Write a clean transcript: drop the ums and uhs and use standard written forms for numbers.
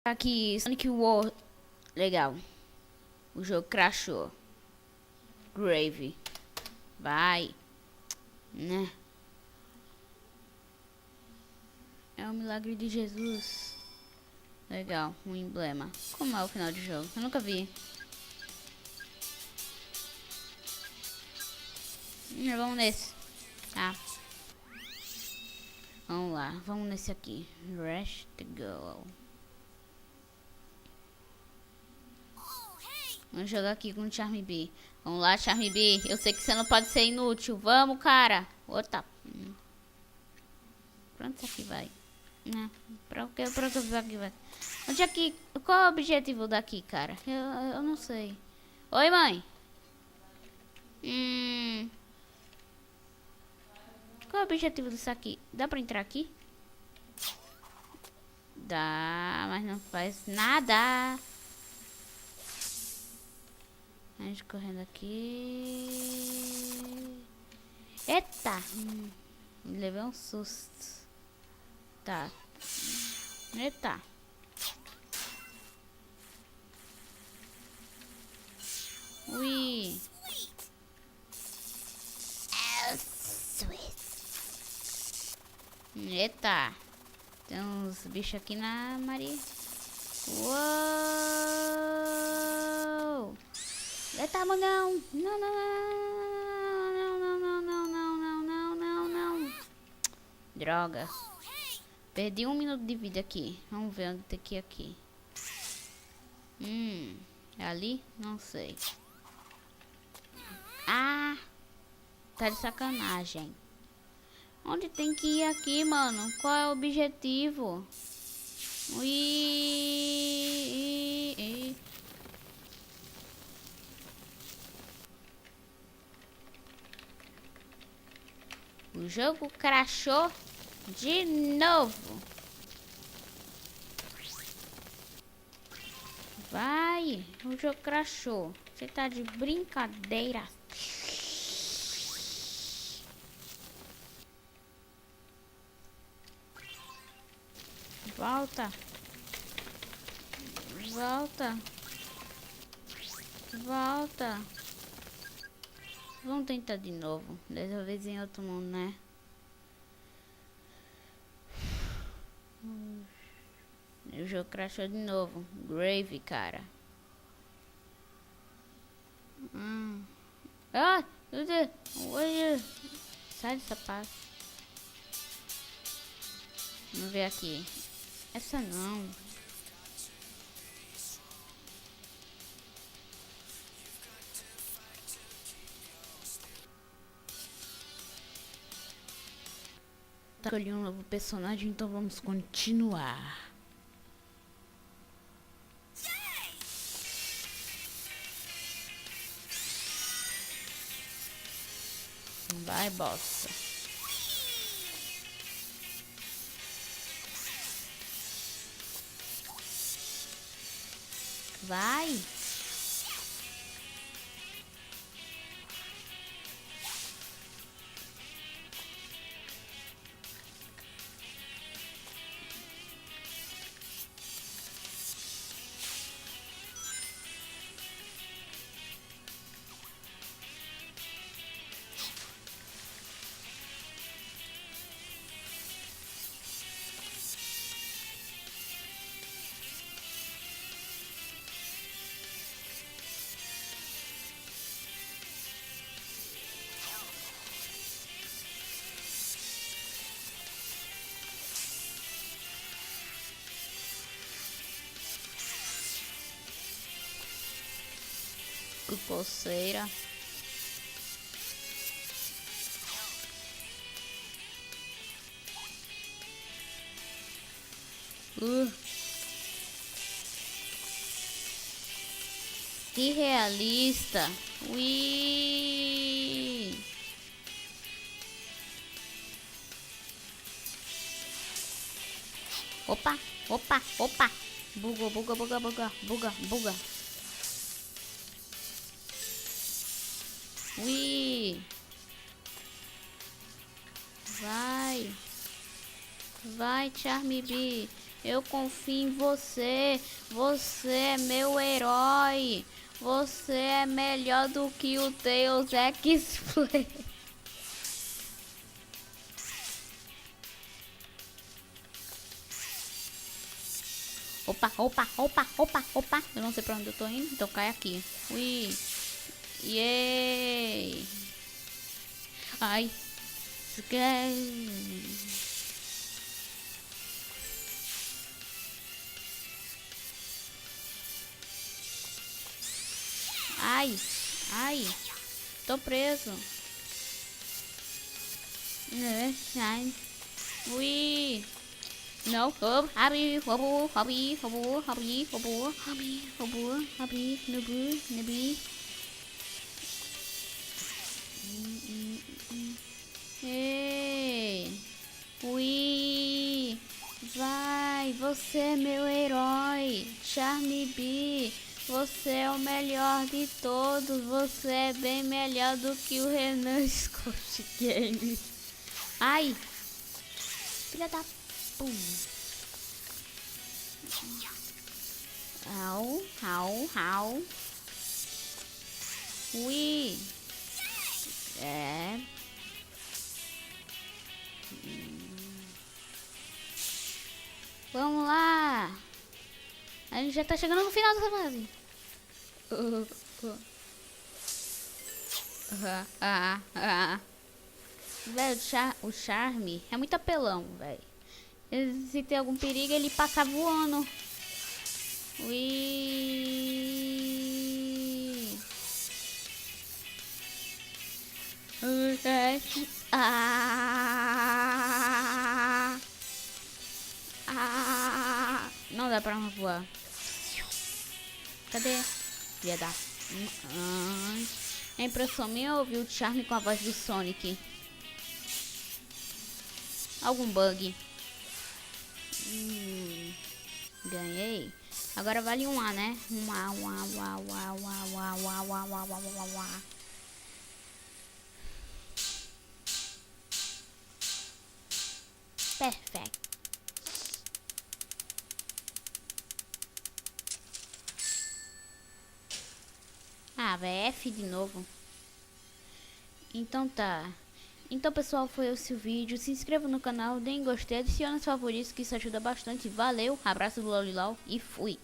Aqui, Sonic War. Legal. O jogo crashou. Grave. Vai. Né? É o milagre de Jesus. Legal, um emblema. Como é o final de jogo? Eu nunca vi. Vamos nesse. Tá. Vamos lá, vamos nesse aqui. Rush to go. Vamos jogar aqui com o Charmy B. Vamos lá, Charmy B. Eu sei que você não pode ser inútil. Vamos, cara. Outra. Pronto, isso aqui vai. Né? Pra que isso aqui vai? Onde é que... Qual é o objetivo daqui, cara? Eu não sei. Oi, mãe. Qual é o objetivo disso aqui? Dá pra entrar aqui? Dá, mas não faz nada. A gente correndo aqui. Eita! Levei um susto. Tá. Eita. Ui. Eita. Tem uns bichos aqui na Maria. Uou. Eita, não. Não, não, não, não, não, não, não, não, não, não. Droga. Perdi 1 minuto de vida aqui. Vamos ver onde tem que ir aqui. É ali? Não sei. Ah! Tá de sacanagem. Onde tem que ir aqui, mano? Qual é o objetivo? Ui! O jogo crashou de novo. Vai, o jogo crashou. Você tá de brincadeira? Volta. Volta. Volta. Vamos tentar de novo. Dessa vez em outro mundo, né? O jogo crashou de novo. Grave, cara. Ah! Olha! Sai dessa paz. Vamos ver aqui. Essa não. Escolhi um novo personagem, então vamos continuar. Vai, bosta. Vai. Que pulseira. Que realista. Ui. Opa, opa, opa. Buga, buga, buga, buga, buga, buga. Ui. Vai. Vai, Charmy B. Eu confio em você. Você é meu herói. Você é melhor do que o Deus Ex Play. Opa, opa, opa, opa, opa. Eu não sei pra onde eu tô indo, então cai aqui. Ui. Yay. Ai. Ai. Ai. Tô preso. Ai. Ui. No, hobby, hobby, hobby, hobby, hobby, hobby, hobby, hobby, hobby, nubu, nubi. Ei, ui, vai, você é meu herói, Charme B, você é o melhor de todos, você é bem melhor do que o Renan Scott Games. Ai, filha da pum. Au, au, au. Ui. É. Vamos lá. A gente já tá chegando no final dessa fase. Velho, o Charme é muito apelão, velho. Se tem algum perigo, ele passa voando. Ui. Não dá pra voar. Cadê? Filha da... É impressão minha ouvir o Charme com a voz do Sonic. Algum bug. Ganhei. Agora vale um A, né? Um A. Perfeito. Ah, vai F de novo. Então tá. Então pessoal, foi esse o vídeo. Se inscreva no canal, deem gostei, adicione os favoritos que isso ajuda bastante. Valeu, abraço do Lolilau e fui.